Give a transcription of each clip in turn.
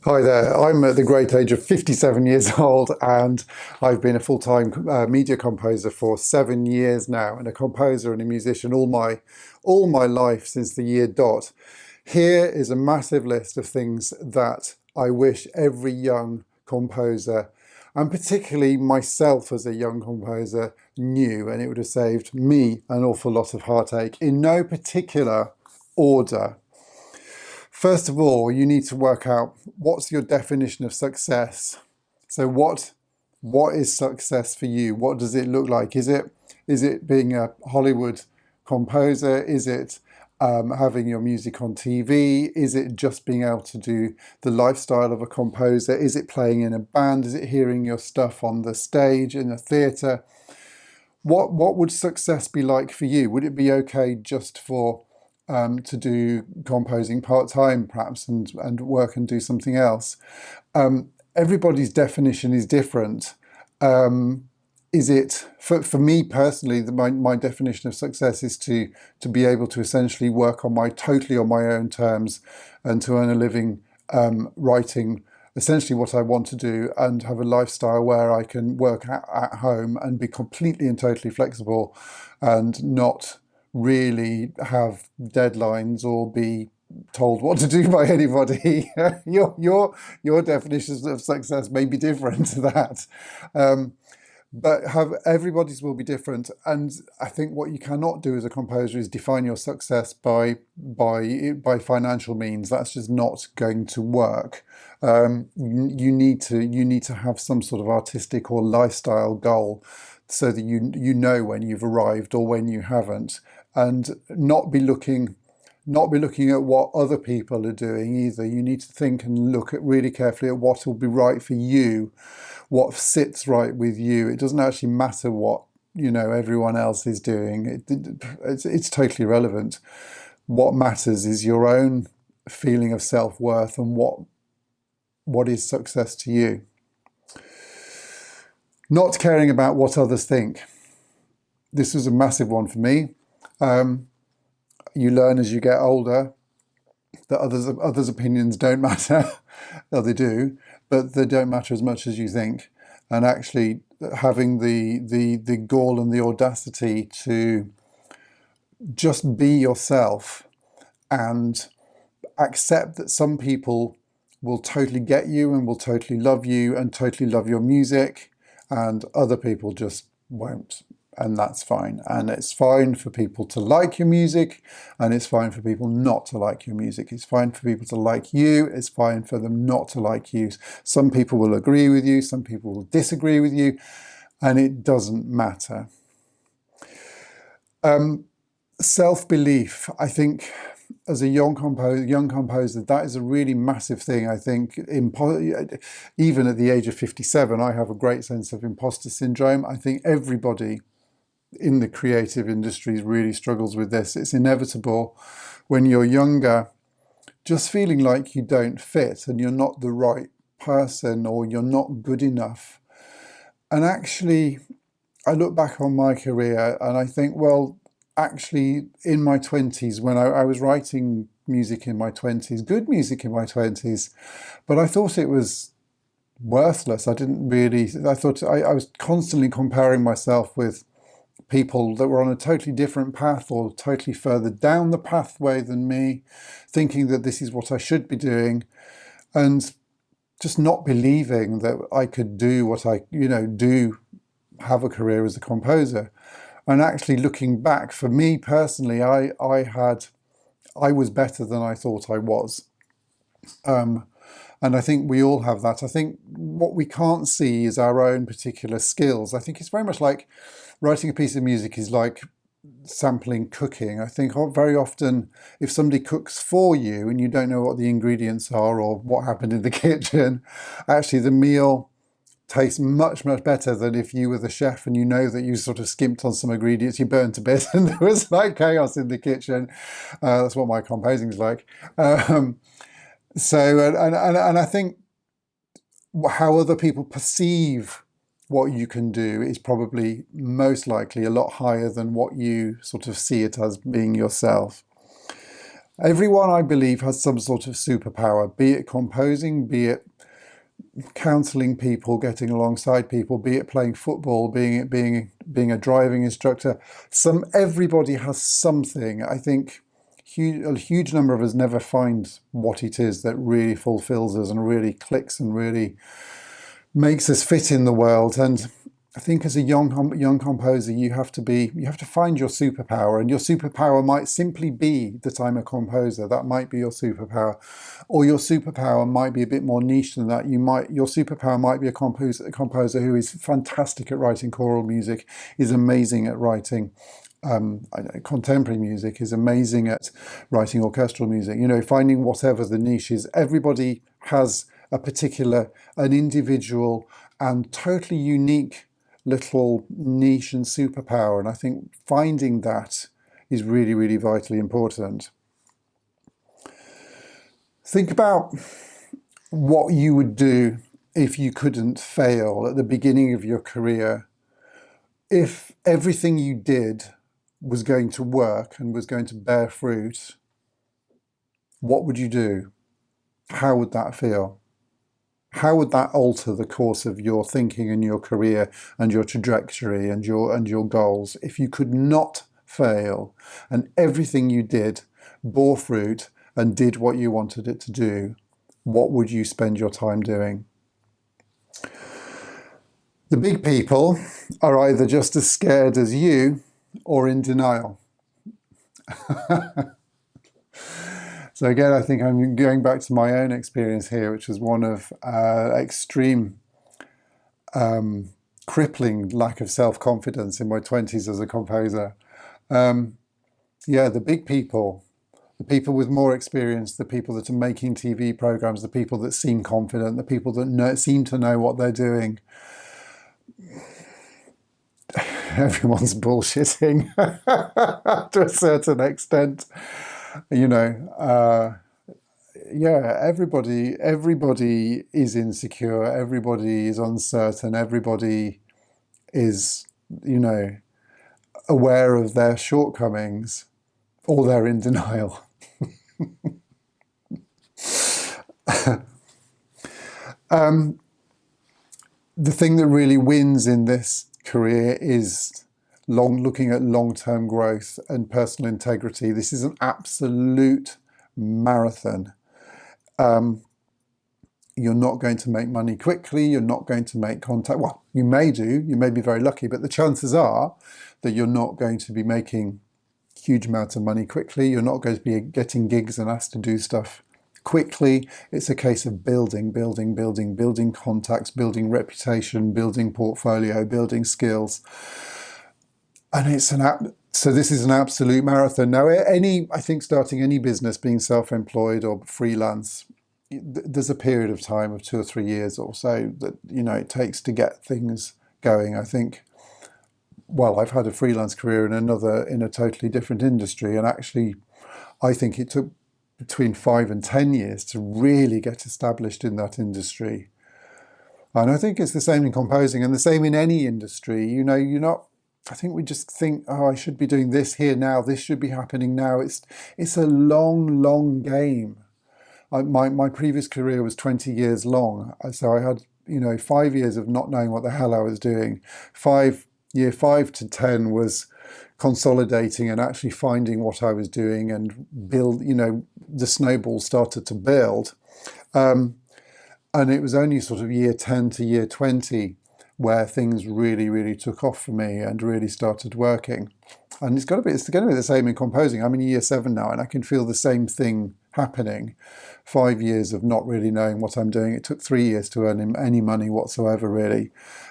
Hi there. I'm at the great age of 57 years old, and I've been a full-time media composer for 7 years now, and a composer and a musician all my life since the year dot. Here is a massive list of things that I wish every young composer, and particularly myself as a young composer, knew, and it would have saved me an awful lot of heartache in no particular order. First of all, you need to work out what's your definition of success. So what is success for you? What does it look like? Is it being a Hollywood composer? Is it having your music on TV? Is it just being able to do the lifestyle of a composer? Is it playing in a band? Is it hearing your stuff on the stage in a theatre? What would success be like for you? Would it be okay just for to do composing part-time perhaps and work and do something else? Everybody's definition is different. Is it for me personally, my definition of success is to be able to essentially work totally on my own terms and to earn a living writing essentially what I want to do and have a lifestyle where I can work at home and be completely and totally flexible and not really have deadlines or be told what to do by anybody. Your definitions of success may be different to that. But have everybody's will be different, and I think what you cannot do as a composer is define your success by financial means. That's just not going to work. You need to have some sort of artistic or lifestyle goal, so that you know when you've arrived or when you haven't, and not be looking at what other people are doing either. You need to think and look at really carefully at what will be right for you, what sits right with you. It doesn't actually matter what everyone else is doing. It's totally irrelevant. What matters is your own feeling of self-worth and what is success to you. Not caring about what others think. This was a massive one for me. You learn as you get older that others' opinions don't matter. Well, they do, but they don't matter as much as you think. And actually having the gall and the audacity to just be yourself and accept that some people will totally get you and will totally love you and totally love your music, and other people just won't. And that's fine. And it's fine for people to like your music, and it's fine for people not to like your music. It's fine for people to like you. It's fine for them not to like you. Some people will agree with you. Some people will disagree with you. And it doesn't matter. Self-belief. I think as a young composer, that is a really massive thing. I think even at the age of 57, I have a great sense of imposter syndrome. I think everybody in the creative industries really struggles with this. It's inevitable when you're younger, just feeling like you don't fit and you're not the right person or you're not good enough. And actually, I look back on my career and I think, well, actually in my 20s, when I was writing music in my 20s, good music in my 20s, but I thought it was worthless. I thought I was constantly comparing myself with people that were on a totally different path or totally further down the pathway than me, thinking that this is what I should be doing, and just not believing that I could do what have a career as a composer. And actually looking back, for me personally, I was better than I thought I was. And I think we all have that. I think what we can't see is our own particular skills. I think it's very much like writing a piece of music is like sampling cooking. I think very often if somebody cooks for you and you don't know what the ingredients are or what happened in the kitchen, actually the meal tastes much, much better than if you were the chef and you know that you sort of skimped on some ingredients, you burnt a bit and there was like chaos in the kitchen. That's what my composing is like. And I think how other people perceive what you can do is probably most likely a lot higher than what you sort of see it as being yourself. Everyone, I believe, has some sort of superpower, be it composing, be it counseling people, getting alongside people, be it playing football, being a driving instructor. Everybody has something. I think a huge number of us never find what it is that really fulfills us and really clicks and really makes us fit in the world. And I think as a young composer, you have to find your superpower, and your superpower might simply be that I'm a composer. That might be your superpower, or your superpower might be a bit more niche than that. Your superpower might be a composer who is fantastic at writing choral music, is amazing at writing contemporary music, is amazing at writing orchestral music. Finding whatever the niche is. Everybody has an individual and totally unique little niche and superpower, and I think finding that is really, really vitally important. Think about what you would do if you couldn't fail at the beginning of your career. If everything you did was going to work and was going to bear fruit, what would you do? How would that feel? How would that alter the course of your thinking and your career and your trajectory and your goals? If you could not fail and everything you did bore fruit and did what you wanted it to do, what would you spend your time doing? The big people are either just as scared as you or in denial. So again, I think I'm going back to my own experience here, which was one of extreme, crippling lack of self-confidence in my 20s as a composer. The big people, the people with more experience, the people that are making TV programs, the people that seem confident, the people that seem to know what they're doing. Everyone's bullshitting to a certain extent. Everybody is insecure, everybody is uncertain, everybody is, aware of their shortcomings, or they're in denial. The thing that really wins in this career is looking at long-term growth and personal integrity. This is an absolute marathon. You're not going to make money quickly. You're not going to make contact. Well, you may do. You may be very lucky, but the chances are that you're not going to be making huge amounts of money quickly. You're not going to be getting gigs and asked to do stuff quickly. It's a case of building contacts, building reputation, building portfolio, building skills. And so this is an absolute marathon. Now, I think starting any business, being self-employed or freelance, there's a period of time of 2 or 3 years or so that, it takes to get things going. I think, I've had a freelance career in a totally different industry. And actually, I think it took between 5 and 10 years to really get established in that industry. And I think it's the same in composing and the same in any industry. I think we just think, I should be doing this here now. This should be happening now. It's a long, long game. My previous career was 20 years long. So I had, 5 years of not knowing what the hell I was doing. Year 5 to 10 was consolidating and actually finding what I was doing and the snowball started to build. And it was only sort of year 10 to year 20 where things really, really took off for me and really started working. And it's going to be the same in composing. I'm in year 7 now, and I can feel the same thing happening. 5 years of not really knowing what I'm doing. It took 3 years to earn any money whatsoever, really.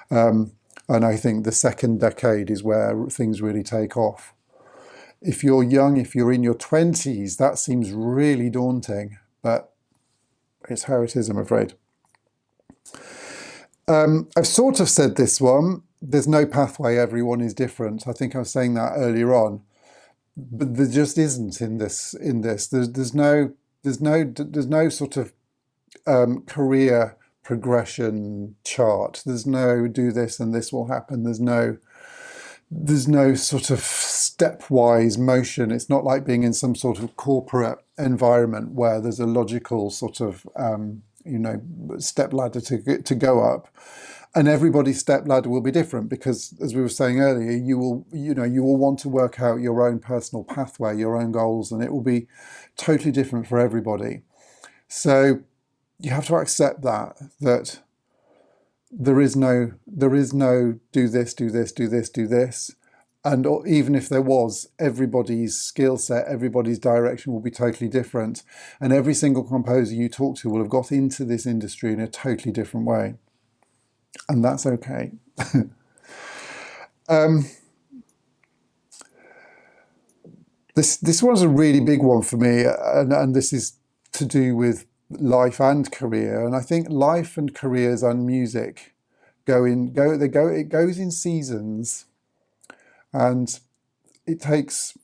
And I think the second decade is where things really take off. If you're young, if you're in your 20s, that seems really daunting, but it's how it is, I'm afraid. I've sort of said this one. There's no pathway. Everyone is different. I think I was saying that earlier on, but there just isn't in this. There's no sort of career progression chart. There's no do this and this will happen. There's no there's no sort of stepwise motion. It's not like being in some sort of corporate environment where there's a logical sort of step ladder to go up, and everybody's step ladder will be different because, as we were saying earlier, you will want to work out your own personal pathway, your own goals, and it will be totally different for everybody. So you have to accept that there is no do this, do this, do this, do this. And even if there was, everybody's skill set, everybody's direction will be totally different. And every single composer you talk to will have got into this industry in a totally different way. And that's okay. This one's a really big one for me, and this is to do with life and career. And I think life and careers and music it goes in seasons, and it takes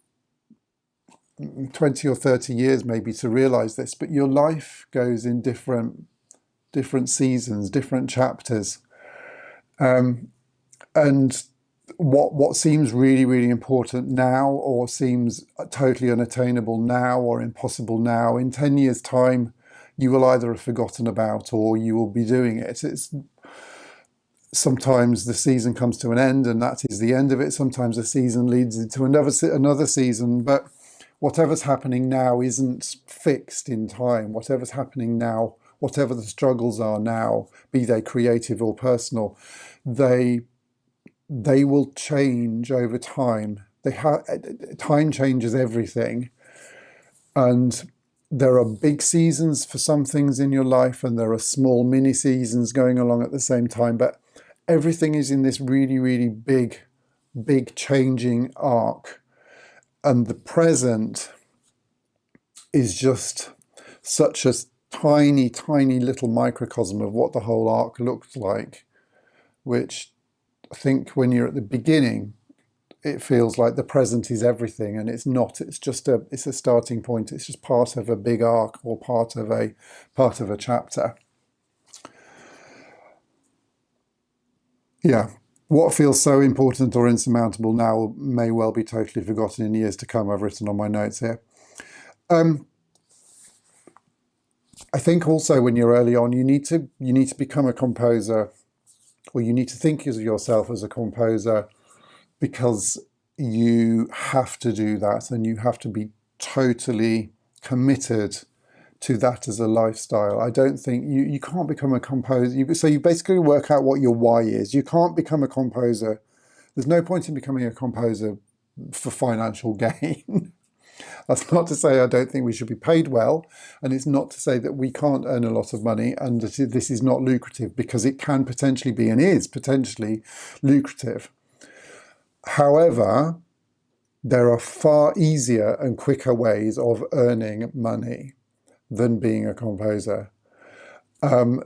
20 or 30 years maybe to realize this, but your life goes in different seasons, different chapters. And what seems really, really important now, or seems totally unattainable now or impossible now, in 10 years' time, you will either have forgotten about or you will be doing it. Sometimes the season comes to an end and that is the end of it. Sometimes the season leads into another season, but whatever's happening now isn't fixed in time. Whatever's happening now, whatever the struggles are now, be they creative or personal, they will change over time. Time changes everything, and there are big seasons for some things in your life, and there are small mini seasons going along at the same time. But everything is in this really, really big changing arc, and the present is just such a tiny, tiny little microcosm of what the whole arc looks like, which I think when you're at the beginning, it feels like the present is everything, and it's not. It's a starting point. It's just part of a big arc or part of a chapter. Yeah. What feels so important or insurmountable now may well be totally forgotten in years to come. I've written on my notes here. I think also when you're early on, you need to become a composer, or you need to think of yourself as a composer, because you have to do that, and you have to be totally committed to that as a lifestyle. I don't think you can't become a composer. So you basically work out what your why is. You can't become a composer. There's no point in becoming a composer for financial gain. That's not to say I don't think we should be paid well, and it's not to say that we can't earn a lot of money and that this is not lucrative, because it can potentially be and is potentially lucrative. However, there are far easier and quicker ways of earning money than being a composer.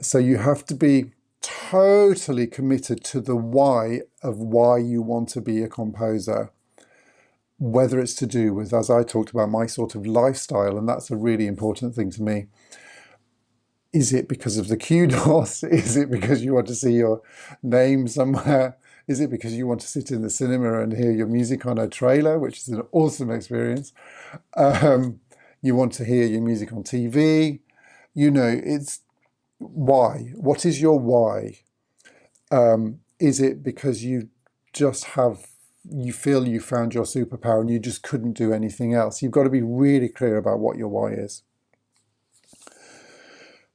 So you have to be totally committed to the why of why you want to be a composer, whether it's to do with, as I talked about, my sort of lifestyle, and that's a really important thing to me. Is it because of the kudos? Is it because you want to see your name somewhere? Is it because you want to sit in the cinema and hear your music on a trailer, which is an awesome experience? You want to hear your music on TV? It's why. What is your why? Is it because you feel you found your superpower and you just couldn't do anything else? You've got to be really clear about what your why is.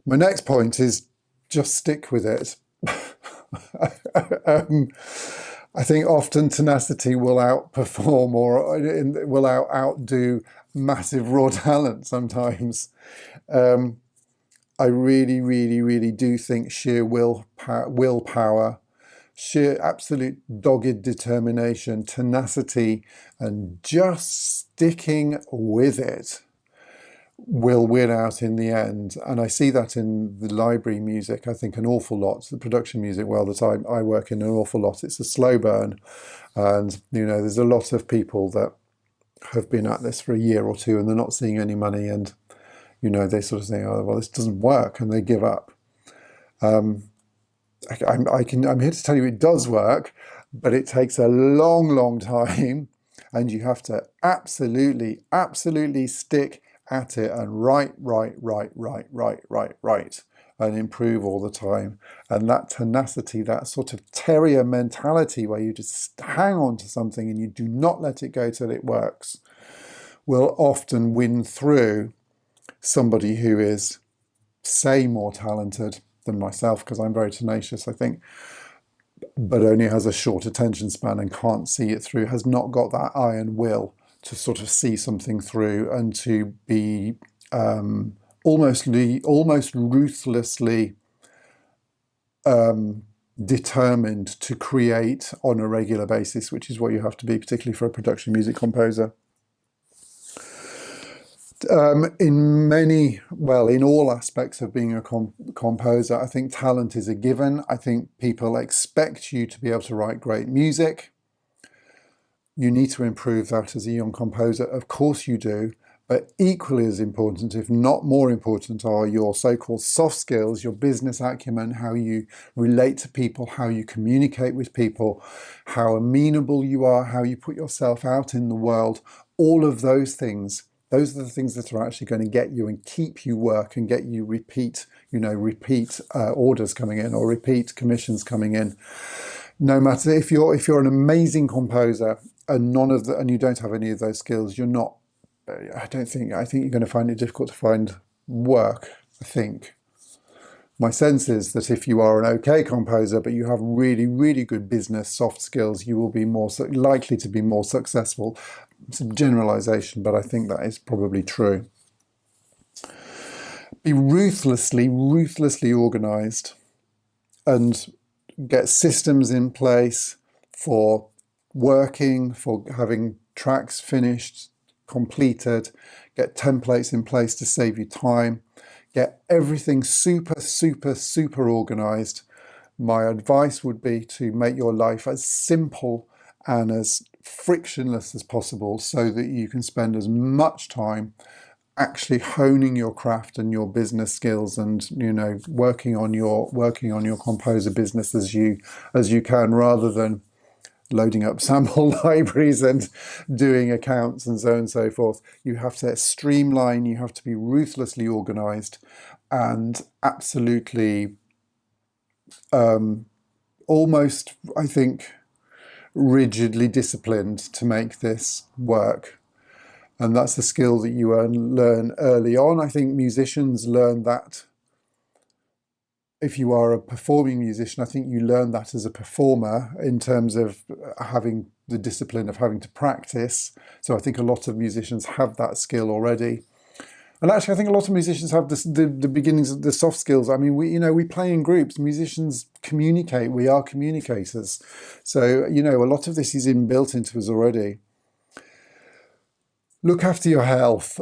My next point is just stick with it. I think often tenacity will outperform or will outdo massive raw talent sometimes. I really, really, really do think sheer willpower, sheer absolute dogged determination, tenacity, and just sticking with it will win out in the end. And I see that in the library music, I think, an awful lot. The production music, that I work in, an awful lot. It's a slow burn. And, there's a lot of people that have been at this for a year or two and they're not seeing any money, and, they sort of say, oh, well, this doesn't work, and they give up. I'm here to tell you it does work. but it takes a long, long time, and you have to absolutely, absolutely stick at it and write, and improve all the time. And that tenacity, that sort of terrier mentality where you just hang on to something and you do not let it go till it works, will often win through somebody who is, say, more talented than myself, because I'm very tenacious, I think, but only has a short attention span and can't see it through, has not got that iron will to sort of see something through and to be almost ruthlessly determined to create on a regular basis, which is what you have to be, particularly for a production music composer. In all aspects of being a composer, I think talent is a given. I think people expect you to be able to write great music. You need to improve that as a young composer. Of course you do. But equally as important, if not more important, are your so-called soft skills, your business acumen, how you relate to people, how you communicate with people, how amenable you are, how you put yourself out in the world. All of those things, those are the things that are actually going to get you and keep you work and get you repeat orders coming in or repeat commissions coming in. No matter if you're an amazing composer and and you don't have any of those skills, you're not. I think you're going to find it difficult to find work. I think my sense is that if you are an okay composer, but you have really, really good business soft skills, you will be more likely to be more successful. It's a generalization, but I think that is probably true. Be ruthlessly organized and get systems in place for working, for having tracks finished, completed, get templates in place to save you time, get everything super organized. My advice would be to make your life as simple and as frictionless as possible so that you can spend as much time actually honing your craft and your business skills and working on your composer business as you can, rather than loading up sample libraries and doing accounts and so on and so forth. You have to streamline, you have to be ruthlessly organized and absolutely almost, I think, rigidly disciplined to make this work. And that's a skill that you learn early on. I think musicians learn that. If you are a performing musician, I think you learn that as a performer in terms of having the discipline of having to practice. So I think a lot of musicians have that skill already. And actually, I think a lot of musicians have the beginnings of the soft skills. I mean, we play in groups. Musicians communicate. We are communicators. So, a lot of this is inbuilt into us already. Look after your health.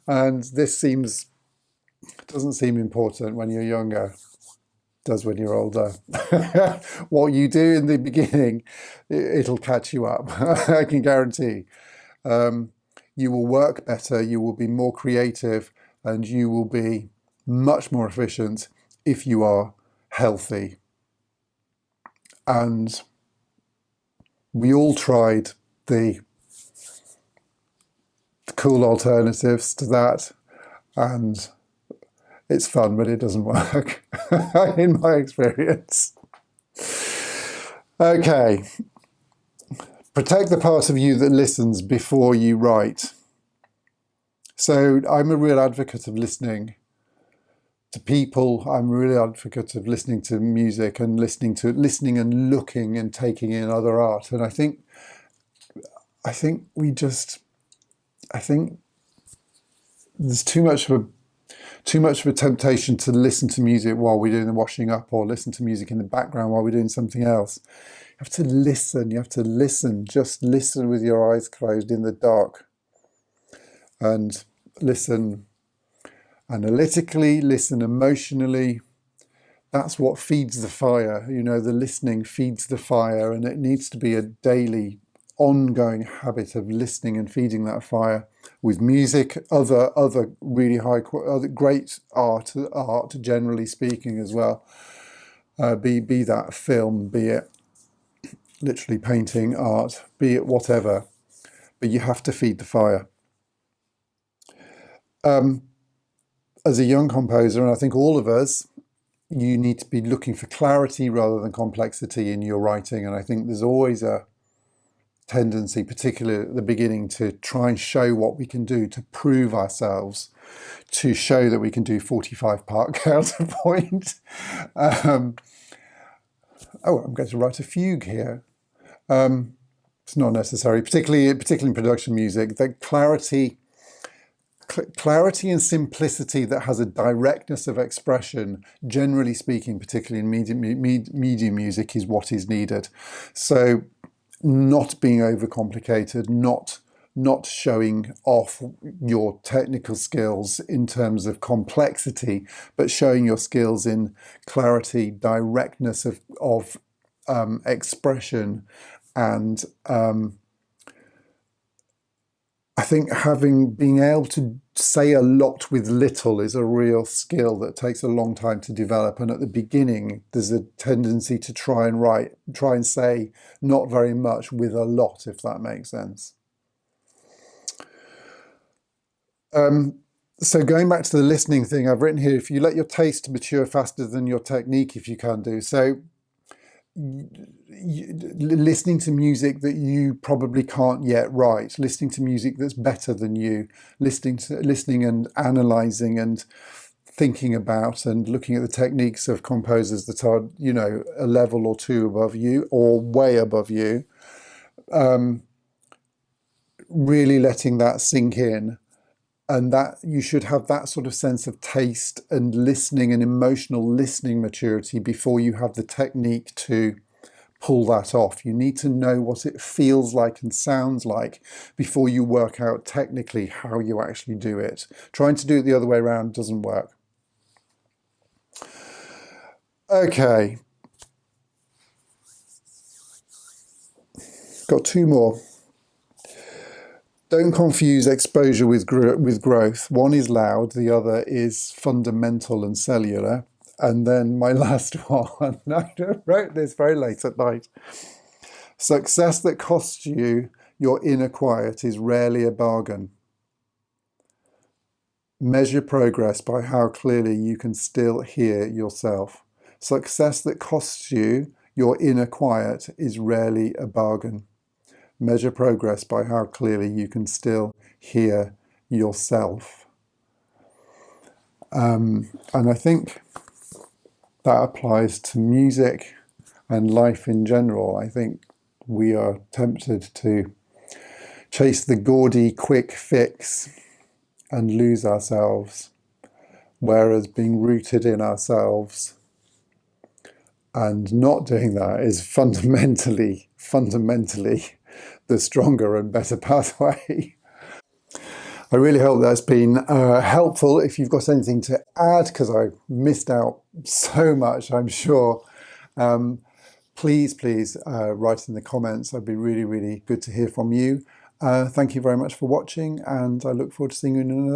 And this doesn't seem important when you're younger. It does when you're older. What you do in the beginning, it'll catch you up. I can guarantee. You will work better, you will be more creative, and you will be much more efficient if you are healthy. And we all tried the cool alternatives to that, and it's fun, but it doesn't work, in my experience. Okay. Protect the part of you that listens before you write. So I'm a real advocate of listening to people. I'm a real advocate of listening to music and listening and looking and taking in other art. And I think there's too much of a temptation to listen to music while we're doing the washing up, or listen to music in the background while we're doing something else. You have to listen, just listen with your eyes closed in the dark, and listen analytically, listen emotionally. That's what feeds the fire. The listening feeds the fire, and it needs to be a daily, ongoing habit of listening and feeding that fire with music, other really other great art generally speaking as well. Be that film, be it literally painting, art, be it whatever, but you have to feed the fire. As a young composer, and I think all of us, you need to be looking for clarity rather than complexity in your writing. And I think there's always a tendency, particularly at the beginning, to try and show what we can do, to prove ourselves, to show that we can do 45-part counterpoint. Oh, I'm going to write a fugue here. It's not necessary, particularly in production music. The clarity and simplicity that has a directness of expression, generally speaking, particularly in medium music, is what is needed. So not being overcomplicated, not showing off your technical skills in terms of complexity, but showing your skills in clarity, directness of expression, and I think being able to say a lot with little is a real skill that takes a long time to develop. And at the beginning, there's a tendency to try and say not very much with a lot, if that makes sense. So going back to the listening thing, I've written here, if you let your taste mature faster than your technique, if you can do. So listening to music that you probably can't yet write, listening to music that's better than you, listening and analysing and thinking about and looking at the techniques of composers that are, a level or two above you or way above you, really letting that sink in. And that you should have that sort of sense of taste and listening and emotional listening maturity before you have the technique to pull that off. You need to know what it feels like and sounds like before you work out technically how you actually do it. Trying to do it the other way around doesn't work. Okay. Got two more. Don't confuse exposure with growth. One is loud, the other is fundamental and cellular. And then my last one, I wrote this very late at night. Success that costs you your inner quiet is rarely a bargain. Measure progress by how clearly you can still hear yourself. Success that costs you your inner quiet is rarely a bargain. Measure progress by how clearly you can still hear yourself. And I think that applies to music and life in general. I think we are tempted to chase the gaudy quick fix and lose ourselves, whereas being rooted in ourselves and not doing that is fundamentally the stronger and better pathway. I really hope that's been helpful. If you've got anything to add, because I missed out so much, I'm sure, please write in the comments. I'd be really good to hear from you. Thank you very much for watching, and I look forward to seeing you in another